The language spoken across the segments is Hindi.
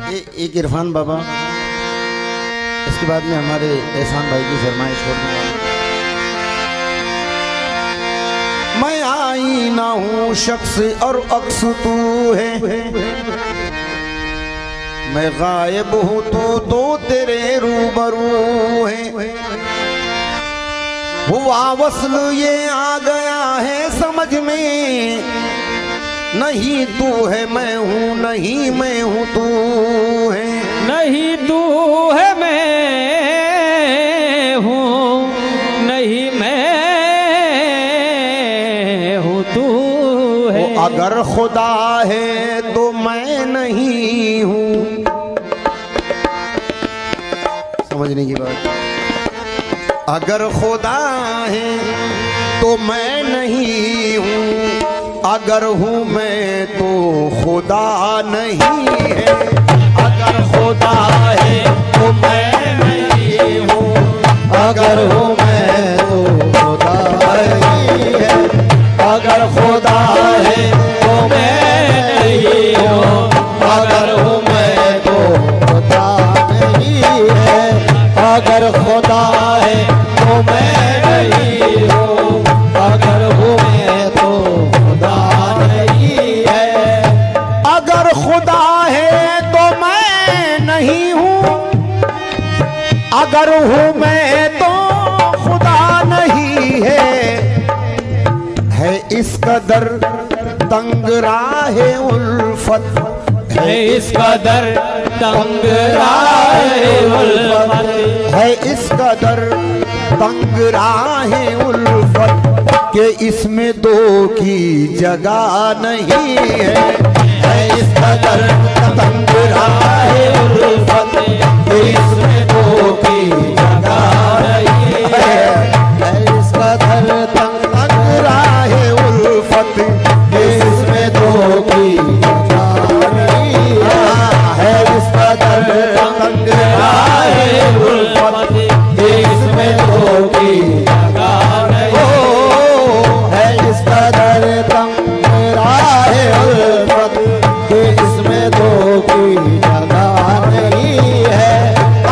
एक इरफान बाबा, इसके बाद में हमारे एहसान भाई की फरमाइश छोड़ दूंगा। मैं आईना हूँ शख्स और अक्स तू है, मैं गायब हूँ तो तेरे रूबरू है। हुआ वस्ल ये आ गया है समझ में, नहीं तू है मैं हूँ, नहीं मैं हूँ तू है, नहीं तू है मैं हूँ, नहीं मैं हूँ तू है। अगर खुदा है तो मैं नहीं हूँ, समझने की बात। अगर खुदा है तो मैं नहीं हूँ, अगर हूँ मैं तो खुदा नहीं है। अगर खुदा है तो मैं नहीं हूँ, अगर हूँ मैं तो खुदा नहीं है। अगर खुदा है तो मैं नहीं हूँ, अगर हूँ मैं तो खुदा नहीं है। अगर खुदा है तो मैं नहीं हूँ, अगर हूँ मैं तो खुदा नहीं है। अगर खुदा है तो मैं नहीं हूँ, अगर हूँ मैं तो खुदा नहीं है इस कदर तंग राहे उल्फत, है इस कदर तंग राहे उल्फत, है इस कदर तंग राहे उल्फत के इसमें दो की जगह नहीं है इस कदर तंग राहे उल्फत के इसमें दो की जगह नहीं है इस कदर तंग राहे उल्फत के इसमें दो की जगह नहीं है इस कदर तंग राहे उल्फत के इसमें दो की जगह नहीं है इस कदर तंग राहे उल्फत के इसमें दो की जगह नहीं है।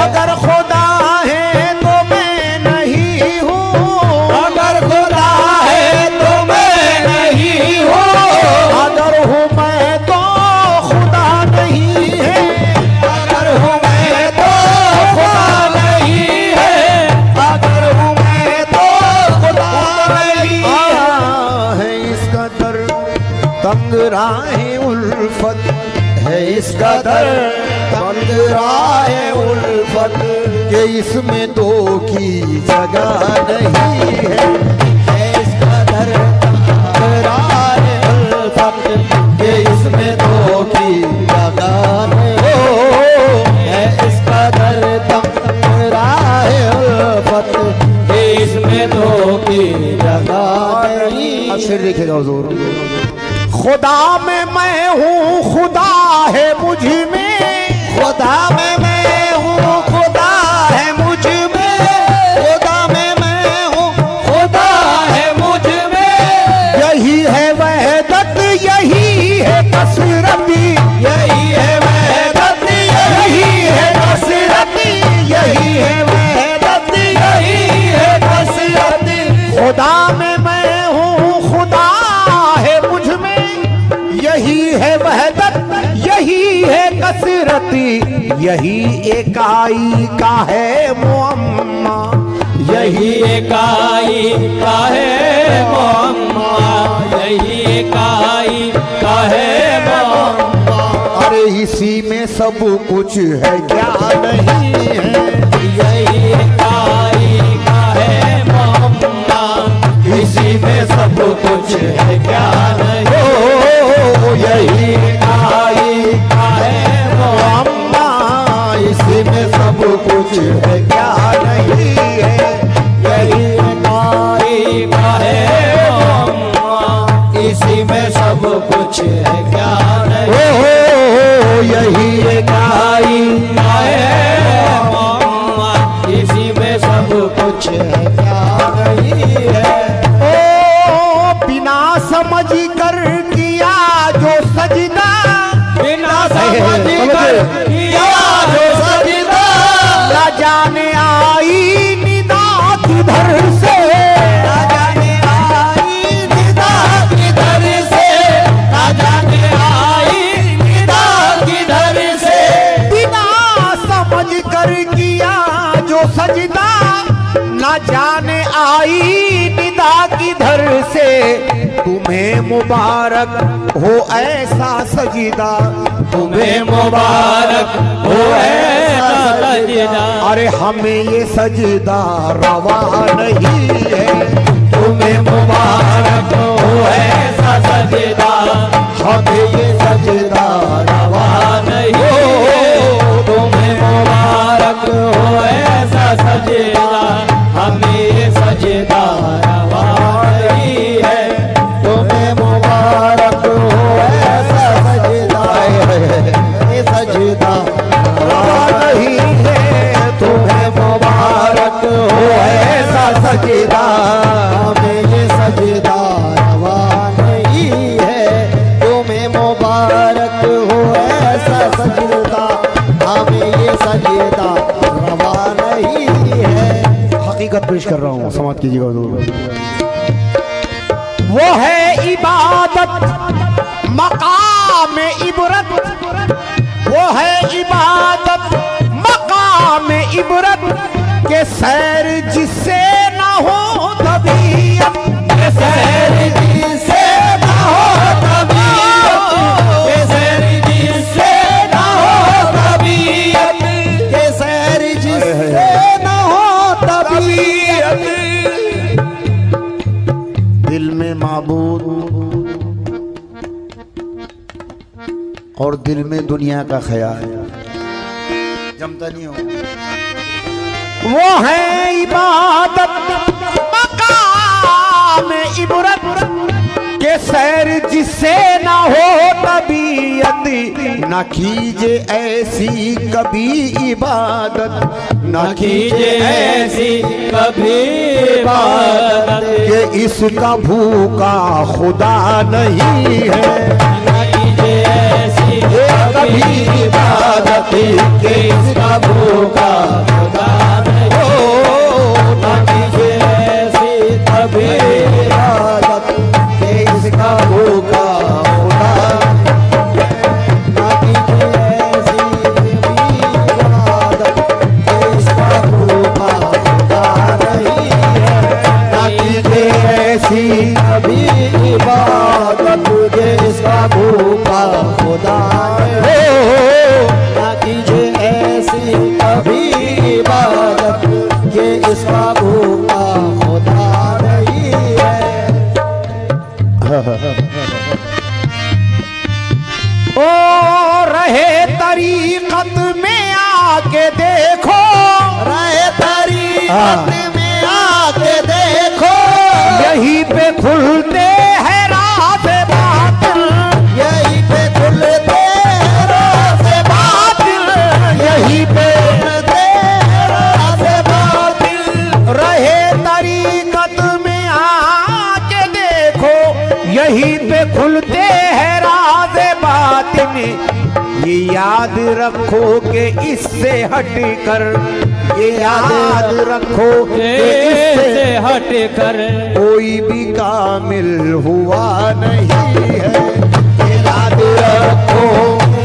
अगर खुदा है तो मैं नहीं हूँ, अगर खुदा है तो मैं नहीं हूँ, अगर हूँ मैं तो खुदा नहीं है, अगर हूँ मैं तो खुदा नहीं है, अगर हूँ मैं तो खुदा नहीं है इस कदर तंग राहे उल्फत, है इस कदर तंग राहे उल्फत के इसमें दो की जगह नहीं है इस कदर तंग राहे उल्फत के इसमें दो की जगह नहीं है इस कदर तंग राहे उल्फत के इसमें दो की जगह नहीं। अब फिर देखेगा हुजूर, खुदा में मैं हूँ खुदा है मुझ में, खुदा में मैं हूँ खुदा है मुझ में, खुदा में मैं हूँ खुदा है मुझ में। यही है वहदत यही है कसरत, यही है वहदत यही है कसरत, यही है वहदत यही है कसरत। खुदा में मैं हूँ खुदा है मुझ में, यही है वहदत यही है कसरत, यही एकाई का है मुअम्मा, यही एकाई का है मुअम्मा, यही एकाई का है मुअम्मा। अरे इसी में सब कुछ है क्या नहीं है, यही एकाई का है मुअम्मा, इसी में सब कुछ है क्या नहीं हो, यही एकाई का है मुअम्मा, इसी में सब कुछ है क्या नहीं है, यही एकाई का है मुअम्मा, इसी में सब कुछ है क्या नहीं हो, यही एकाई का है मुअम्मा, इसी में सब कुछ है क्या नहीं है। ओ बिना समझ कर किया जो सजदा, बिना समझ कर जाने आई निदा किधर से, तुम्हें मुबारक हो ऐसा सजदा, तुम्हें मुबारक हो ऐसा सजदा। अरे हमें ये सजदा रवा नहीं है, तुम्हें मुबारक हो ऐसा सजदा, हमें ये सजदा रवा नहीं हो। तुम्हें मुबारक हो ऐसा सजदा, हमें ये सजदा रवा नहीं है। तुम्हें मुबारक हो ऐसा सजदा, ये सजदा रवा नहीं है, तुम्हें मुबारक हो ऐसा सजदा, हमें ये सजदा रवा नहीं है, तुम्हें मुबारक हो ऐसा सजदा, हमें ये सजदा रवा नहीं है। हकीकत पेश कर रहा हूँ, समाप्त कीजिएगा हुजूर। वो है इबादत मकाम इबरत, वो है इबादत मकाम इबरत के सैर जिससे ना हो तबीयत, के सैर जिससे ना हो तबीयत, के सैर जिससे ना हो तबीयत, के सैर जिससे ना हो तबीयत। दिल में माबूद और दिल में दुनिया का ख्याल जमता नहीं हो। वो है इबादत मकाम इबरत के सैर जिससे ना हो तबीयत, न कीजे ऐसी कभी इबादत, न कीजिए ऐसी कभी इबादत, कि इसका भूखा खुदा नहीं है, न कीजिए ऐसी कभी इबादत कि इसका भूखा खुदा नहीं हो। न कीजिए ऐसी कभी इबादत के इसका भूखा खुदा, न कीजिए ऐसी कभी इबादत के इसका भूखा खुदा नहीं है, न कीजिए ऐसी कभी इबादत के इसका भूखा खुदा नहीं है, न कीजिए ऐसी कभी इबादत के इसका भूखा खुदा नहीं है। ओ रहे तरीकत में आके देखो, रहे तरीकत में आके देखो, यहीं पे खुलते हैं राज बातिल, यहीं पे खुलते हैं राज बातिल, यहीं पे खुलते हैं राज बातिल। रहे तरीकत में आके देखो, यहीं पे खुलते हैं राज बातिन, ये याद रखो कि इससे हटकर, ये याद रखो कि इससे हट कर कोई भी कामिल हुआ नहीं है, ये याद रखो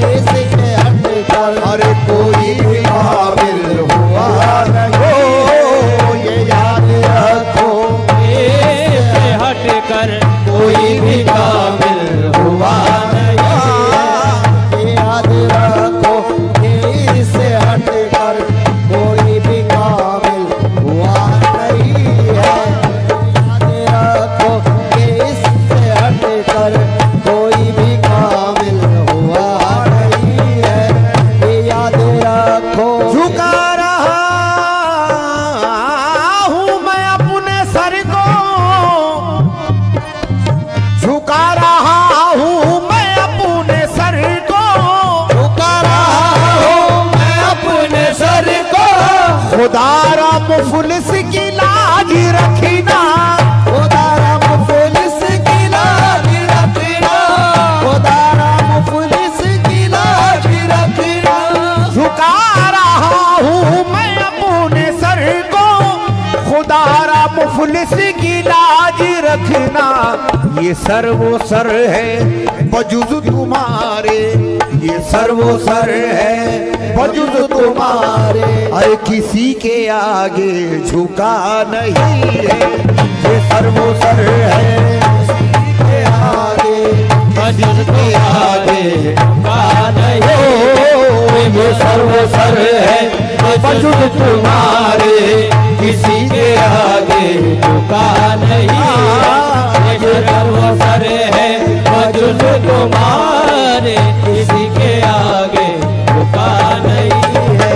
इससे हटकर, अरे कोई भी कामिल हुआ नहीं, ये याद रखो इससे हट कर कोई भी कामिल हुआ नहीं। याद रखो इससे हटकर कोई भी कामिल हुआ नहीं है, याद रखो इससे हटकर कोई भी कामिल हुआ नहीं है, याद रखो। झुका रहा हूँ मैं अपने सर को, झुका रहा हूँ मैं अपने सर को, झुका रहा हूँ मैं अपने सर को, खुदारा मुफलिस की लाज रखना, खुदारा मुफलिस की लाज रखना, खुदारा मुफलिस की लाज रखना। झुका रहा हूँ मैं अपने सर को, खुदारा मुफलिस की लाज रखना, ये सर वो सर है बजुज तुम्हारे, ये सर्वोसर है वजुद तुम्हारे, अरे किसी के आगे झुका नहीं है। ये सर्वोसर है किसी के आगे, वजुद के आगे झुका नहीं। ये सर्वोसर है वजुद तुम्हारे, किसी के आगे झुका नहीं। ये सर्वोसर है वजुद तुम्हारे, किसी के आगे झुका नहीं है।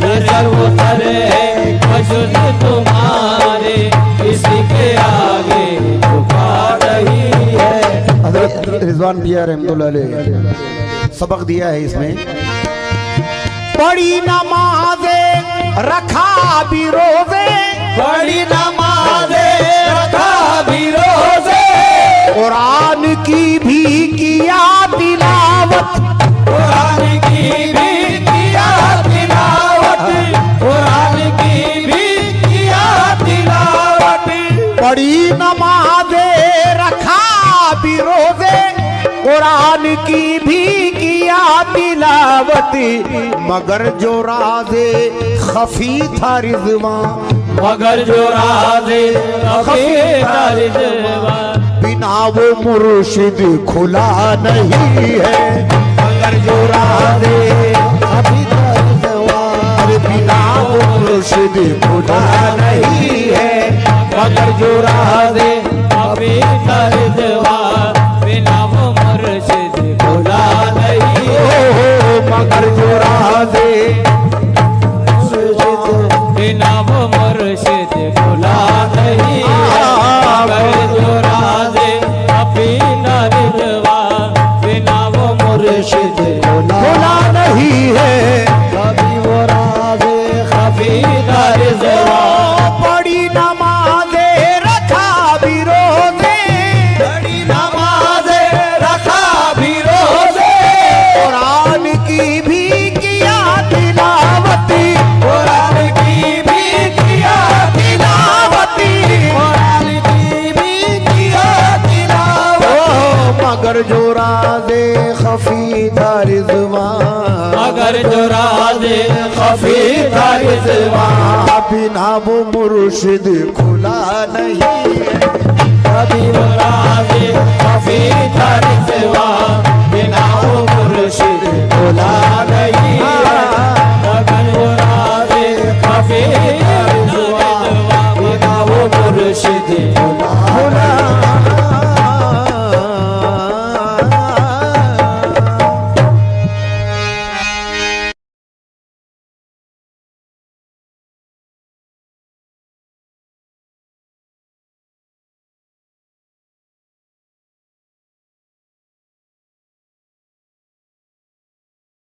ये सर्वोसर है वजुद तुम्हारे, किसी के आगे झुका नहीं है। हज़रत रिजवान पिया रहमतुल्लाह अलैह सबक दिया है इसमें। बड़ी नमाज़े रखा भी रोज़े, बड़ी नमाज़े रखा भी रोज़े, कुरान की भी किया तिलावत, कुरान की भी किया तिलावत, कुरान की भी किया तिलावत। बड़ी नमाज़े रखा भी रोज़े, कुरान की भी किया तिलावत, मगर जो राज़े खफी था रिज़वान, मगर जो राज़े खफी था रिज़वान, बिना वो मुर्शिद खुला नहीं है। मगर जो राज़े खफी था रिज़वान, बिना वो मुर्शिद खुला नहीं है। मगर जो राज़े खफी था रिज़वान, बिना वो मुर्शिद खुला नहीं। मगर जो राज़े बिना वो मुर्शिद खुला नहीं। मगर जो राज़े खफी था रिज़वान, बिना वो मुर्शिद खुला नहीं है। कभी वो राज़े खफी था रिज़वान। बड़ी नमाज़े रखा भी रोज़े, बड़ी नमाज़े रखा भी रोज़े, कुरान की भी किया तिलावती, कुरान की भी किया तिलावती, कुरान की भी किया तिलावती। मगर जो राज़े खफी था रिज़वान, मगर जो राज़े खफी था रिज़वान, बिना वो मुर्शिद खुला नहीं है। कभी वो राज़े खफी